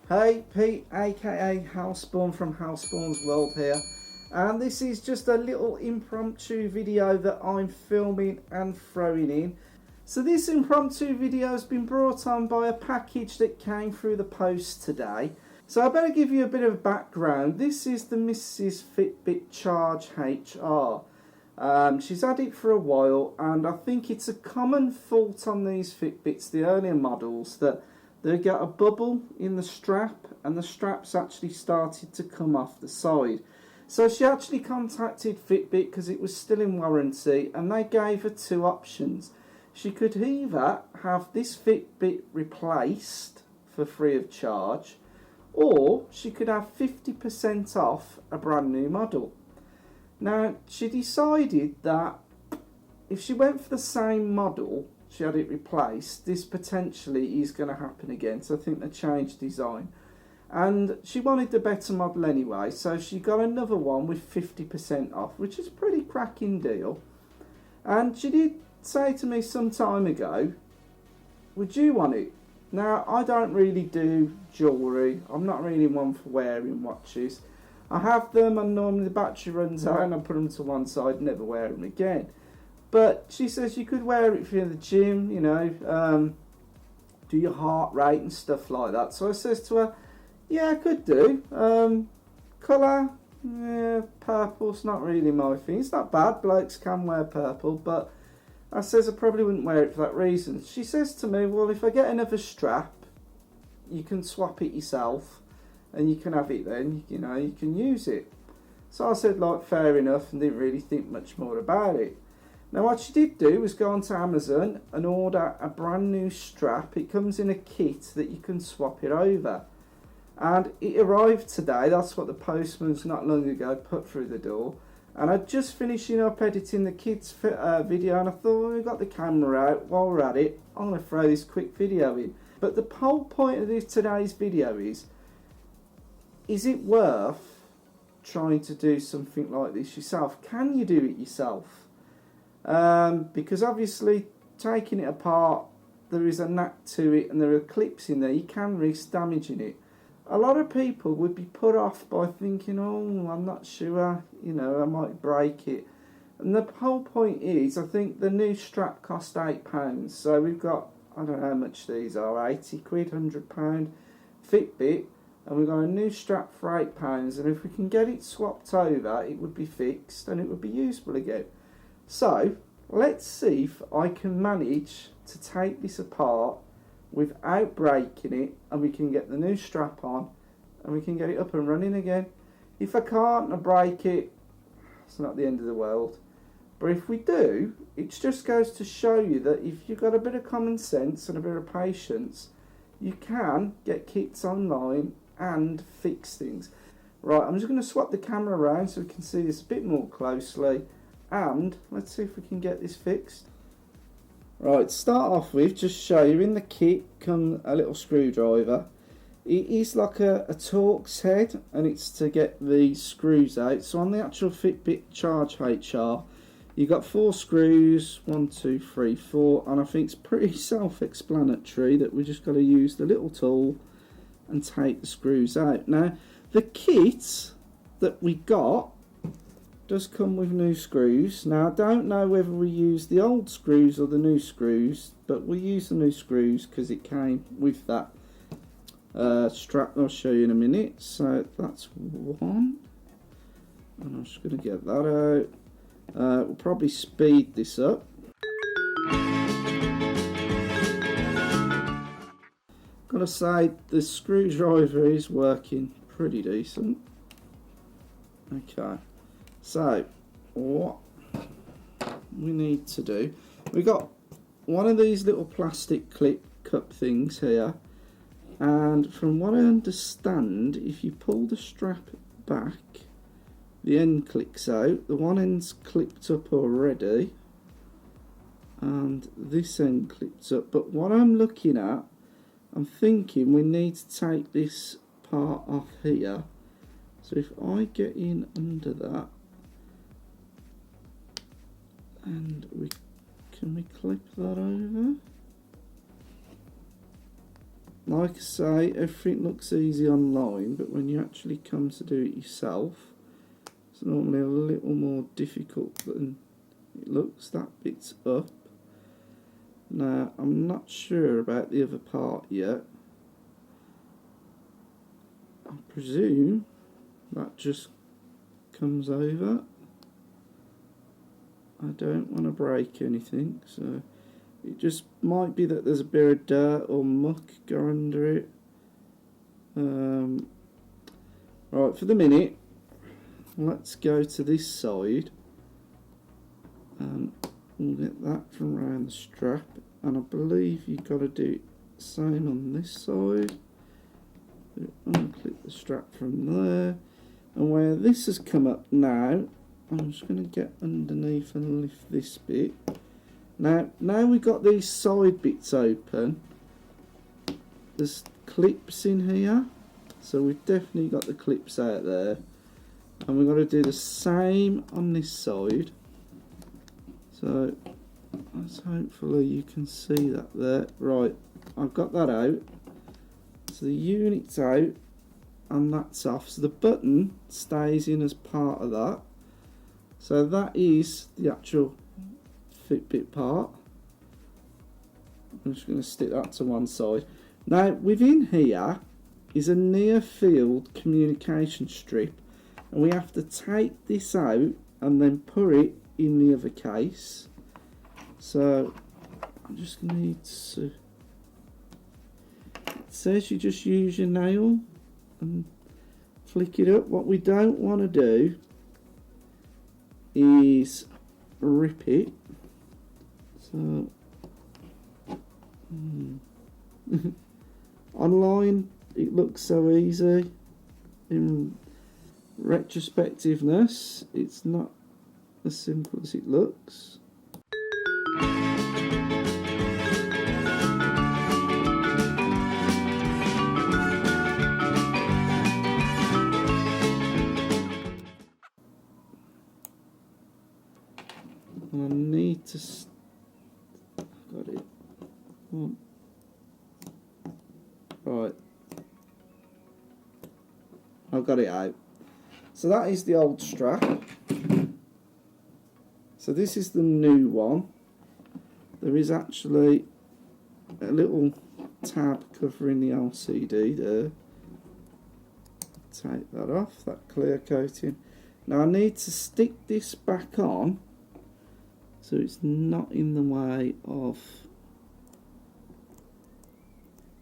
Hey, Pete, aka Hlspwn from Hlspwns World here, and this is just a little impromptu video that I'm filming and throwing in. So this impromptu video has been brought on by a package that came through the post today. So I better give you a bit of background. This is the Mrs Fitbit Charge HR. She's had it for a while, and I think it's a common fault on these Fitbits, the earlier models, that they get a bubble in the strap and the strap's actually started to come off the side. So she actually contacted Fitbit because it was still in warranty, and they gave her two options. She could either have this Fitbit replaced for free of charge, or she could have 50% off a brand new model. Now, she decided that if she went for the same model, she had it replaced, this potentially is going to happen again. So I think they changed design. And she wanted the better model anyway, so she got another one with 50% off, which is a pretty cracking deal. And she did say to me some time ago, would you want it? Now, I don't really do jewellery. I'm not really one for wearing watches. I have them, and normally the battery runs out and I put them to one side, never wear them again. But she says you could wear it for the gym, you know, do your heart rate and stuff like that. So I says to her, yeah, I could do. Colour, yeah, purple's not really my thing. It's not bad, blokes can wear purple, but I says I probably wouldn't wear it for that reason. She says to me, well, if I get another strap, you can swap it yourself and you can have it then, you know, you can use it. So I said, like, fair enough, and didn't really think much more about it. Now what she did do was go onto Amazon and order a brand new strap. It comes in a kit that you can swap it over. And it arrived today. That's what the postman's not long ago put through the door. And I'd just finishing up editing the kids' video, and I thought, well, we've got the camera out, while we're at it, I'm going to throw this quick video in. But the whole point of today's video is it worth trying to do something like this yourself? Can you do it yourself? Because obviously taking it apart, there is a knack to it and there are clips in there. You can risk damaging it. A lot of people would be put off by thinking, oh, I'm not sure, you know, I might break it. And the whole point is, I think the new strap cost £8. So we've got, I don't know how much these are, 80 quid, £100 Fitbit, and we've got a new strap for £8. And if we can get it swapped over, it would be fixed and it would be usable again. So let's see if I can manage to take this apart without breaking it, and we can get the new strap on and we can get it up and running again. If I can't and I break it, it's not the end of the world. But if we do, it just goes to show you that if you've got a bit of common sense and a bit of patience, you can get kits online and fix things. Right, I'm just going to swap the camera around so we can see this a bit more closely, and let's see if we can get this fixed. Right, start off with, just show you, in the kit come a little screwdriver. It is like a Torx head, and it's to get the screws out. So on the actual Fitbit Charge HR, you've got 4 screws, 1, 2, 3, 4, and I think it's pretty self-explanatory that we just got to use the little tool and take the screws out. Now, the kit that we got does come with new screws. Now I don't know whether we use the old screws or the new screws, but we'll use the new screws because it came with that strap. I'll show you in a minute. So that's one, and I'm just going to get that out. We'll probably speed this up. Gotta say, the screwdriver is working pretty decent. Okay. So, what we need to do, we got one of these little plastic clip cup things here, and from what I understand, if you pull the strap back, the end clicks out. The one end's clipped up already, and this end clips up, but what I'm looking at, I'm thinking we need to take this part off here. So if I get in under that, and can we clip that over? like I say, everything looks easy online, but when you actually come to do it yourself, it's normally a little more difficult than it looks. That bit's up. Now, I'm not sure about the other part yet. I presume that just comes over. I don't want to break anything, so it just might be that there's a bit of dirt or muck go under it. Right, for the minute, let's go to this side and we'll get that from around the strap, and I believe you've got to do the same on this side. Unclip the strap from there, and where this has come up now, I'm just going to get underneath and lift this bit. Now we've got these side bits open, there's clips in here, so we've definitely got the clips out there, and we've got to do the same on this side. So let's hopefully you can see that there. Right, I've got that out, so the unit's out and that's off, so the button stays in as part of that. So that is the actual Fitbit part. I'm just going to stick that to one side. Now within here is a near field communication strip, and we have to take this out and then put it in the other case. So I'm just going to need to, it says you just use your nail and flick it up. What we don't want to do is rip it. So online it looks so easy. In retrospectiveness, it's not as simple as it looks. I need to got it. Right, I've got it out. So that is the old strap. So this is the new one. There is actually a little tab covering the LCD there. Take that off, that clear coating. Now I need to stick this back on so it's not in the way of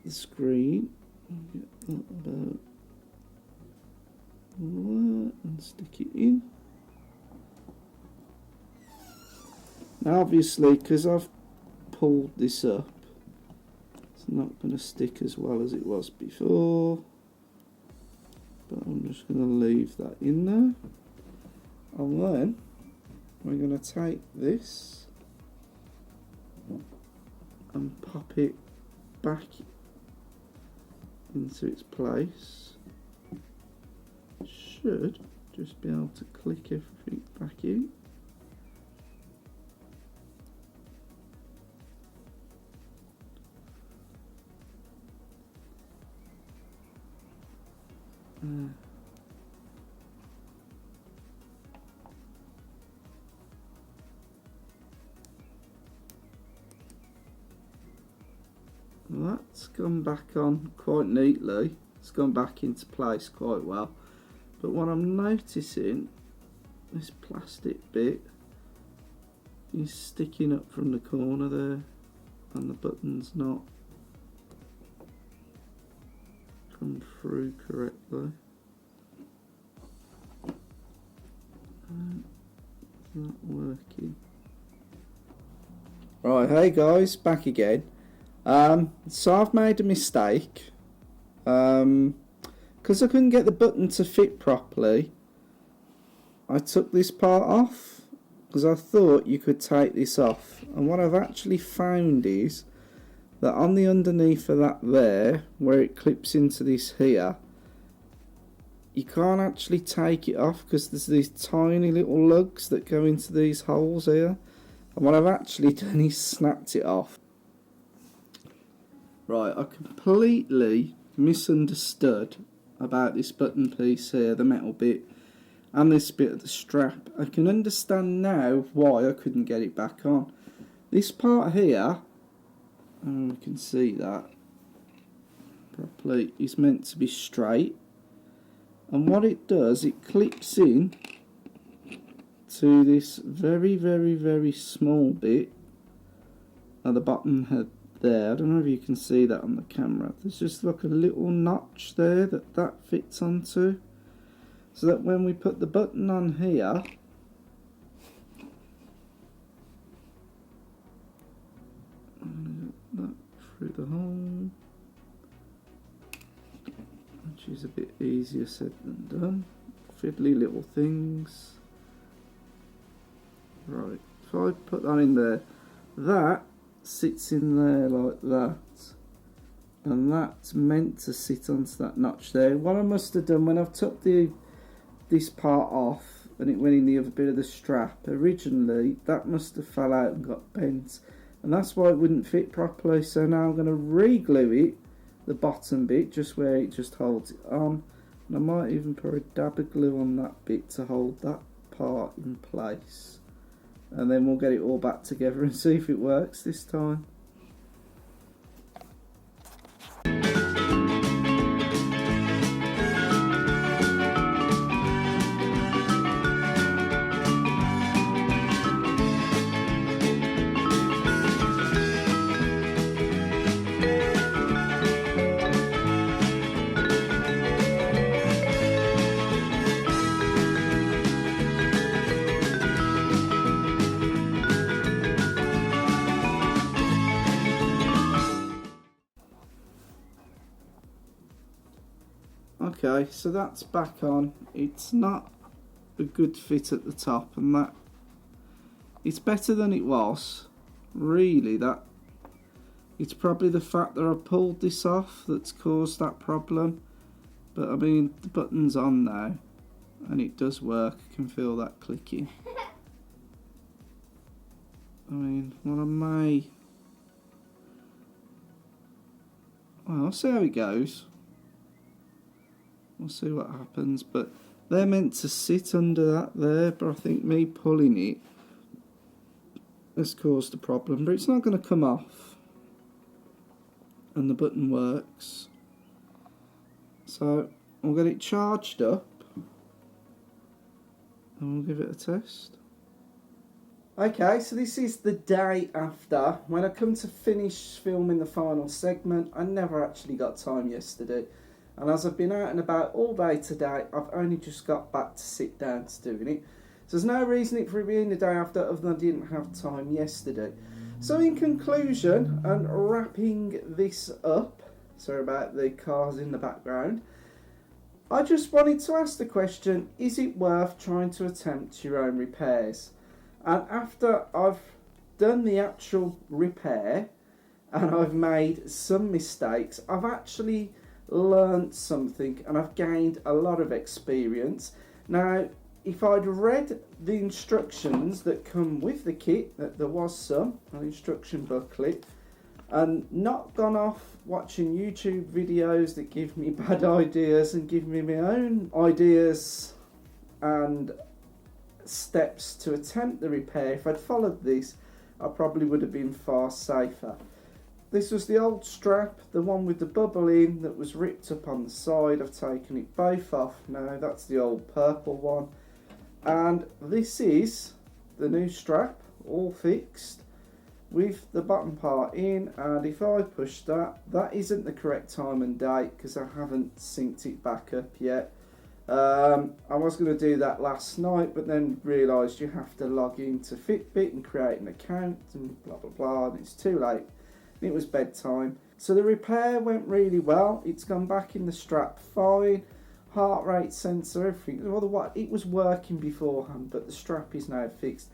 the screen. Get that about there and stick it in. Now obviously, because I've pulled this up, it's not going to stick as well as it was before, but I'm just going to leave that in there, and then we're going to take this and pop it back into its place. Should just be able to click everything back in. That's gone back on quite neatly. It's gone back into place quite well. But what I'm noticing, this plastic bit is sticking up from the corner there, and the button's not come through correctly. Not working. Right, hey guys, back again. So I've made a mistake. Because I couldn't get the button to fit properly, I took this part off because I thought you could take this off, and what I've actually found is that on the underneath of that there, where it clips into this here, you can't actually take it off because there's these tiny little lugs that go into these holes here, and what I've actually done is snapped it off. Right, I completely misunderstood about this button piece here, the metal bit, and this bit of the strap. I can understand now why I couldn't get it back on. This part here, and we can see that properly, is meant to be straight, and what it does, it clips in to this very, very, very small bit at the bottom head there. I don't know if you can see that on the camera. There's just like a little notch there that fits onto, so that when we put the button on here, that through the hole, which is a bit easier said than done. Fiddly little things. Right, if I put that in there, that sits in there like that, and that's meant to sit onto that notch there. What I must have done when I've took this part off and it went in the other bit of the strap, originally that must have fell out and got bent, and that's why it wouldn't fit properly. So now I'm going to re-glue it, the bottom bit, just where it just holds it on, and I might even put a dab of glue on that bit to hold that part in place. And then we'll get it all back together and see if it works this time. Okay, so that's back on. It's not a good fit at the top, and that it's better than it was. Really, that it's probably the fact that I pulled this off that's caused that problem. But I mean, the button's on now, and it does work. I can feel that clicking. I mean, what I may... Well, I'll see how it goes. We'll see what happens, but they're meant to sit under that there, but I think me pulling it has caused a problem. But it's not going to come off, and the button works. So we'll get it charged up and we'll give it a test. Okay, so this is the day after. When I come to finish filming the final segment, I never actually got time yesterday. And as I've been out and about all day today, I've only just got back to sit down to doing it. So there's no reason for it being the day after other than I didn't have time yesterday. So in conclusion, and wrapping this up, sorry about the cars in the background, I just wanted to ask the question, is it worth trying to attempt your own repairs? And after I've done the actual repair and I've made some mistakes, I've actually learned something and I've gained a lot of experience. Now, if I'd read the instructions that come with the kit, that there was some, an instruction booklet, and not gone off watching YouTube videos that give me bad ideas and give me my own ideas and steps to attempt the repair, if I'd followed this, I probably would have been far safer. This was the old strap, the one with the bubble in that was ripped up on the side. I've taken it both off now. That's the old purple one. And this is the new strap, all fixed, with the bottom part in. And if I push that, that isn't the correct time and date because I haven't synced it back up yet. I was going to do that last night, but then realised you have to log into Fitbit and create an account and blah blah blah, and it's too late. It was bedtime. So the repair went really well. It's gone back in the strap fine. Heart rate sensor, everything. Well, it was working beforehand, but the strap is now fixed.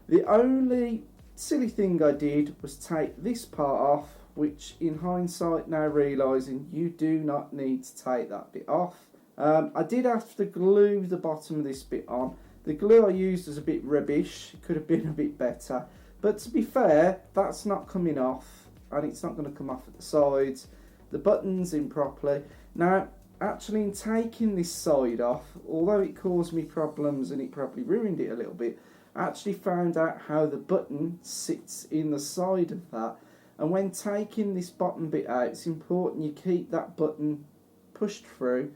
The only silly thing I did was take this part off, which in hindsight now realising you do not need to take that bit off. I did have to glue the bottom of this bit on. The glue I used was a bit rubbish. It could have been a bit better. But to be fair, that's not coming off. and it's not going to come off at the sides. The button's in properly. Now, actually in taking this side off, although it caused me problems and it probably ruined it a little bit, I actually found out how the button sits in the side of that. And when taking this bottom bit out, it's important you keep that button pushed through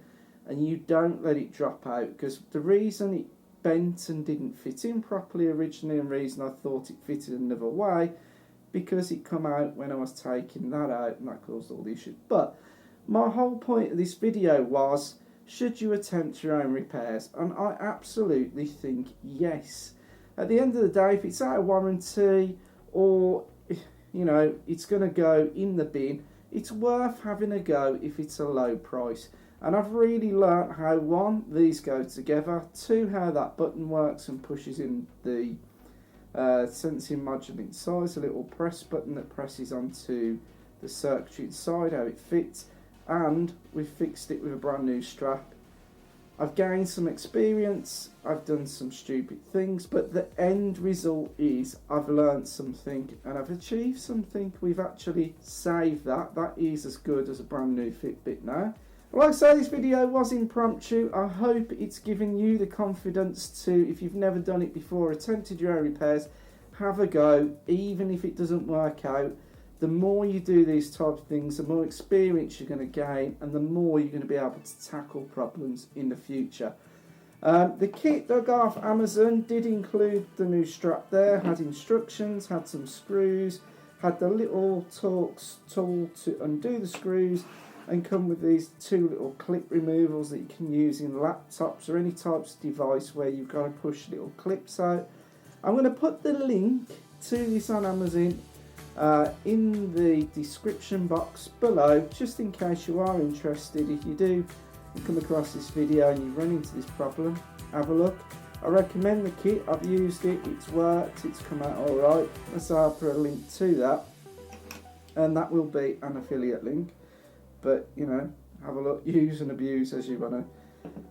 and you don't let it drop out, because the reason it bent and didn't fit in properly originally, and the reason I thought it fitted another way, because it come out when I was taking that out, and that caused all the issues. But my whole point of this video was, should you attempt your own repairs? And I absolutely think yes. At the end of the day, if it's out of warranty, or you know, it's going to go in the bin, it's worth having a go if it's a low price. And I've really learnt how, one, these go together, two, how that button works and pushes in the sensing module inside, a little press button that presses onto the circuitry inside, how it fits, and we've fixed it with a brand new strap. I've gained some experience, I've done some stupid things, but the end result is I've learnt something and I've achieved something. We've actually saved that. That is as good as a brand new Fitbit now. Like I say, this video was impromptu. I hope it's given you the confidence to, if you've never done it before, attempted your own repairs, have a go, even if it doesn't work out. The more you do these type of things, the more experience you're going to gain, and the more you're going to be able to tackle problems in the future. The kit that I got off Amazon did include the new strap there, had instructions, had some screws, had the little Torx tool to undo the screws, and come with these two little clip removals that you can use in laptops or any types of device where you've got to push little clips out. I'm going to put the link to this on Amazon in the description box below, just in case you are interested. If you do come across this video and you run into this problem, have a look. I recommend the kit. I've used it, it's worked, it's come out alright. So I'll put a link to that, and that will be an affiliate link. But, you know, have a look, use and abuse as you want to.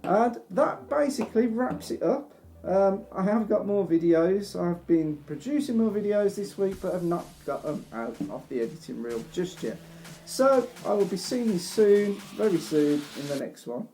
And that basically wraps it up. I have got more videos. I've been producing more videos this week, but I've not got them out of the editing reel just yet. So I will be seeing you soon, very soon, in the next one.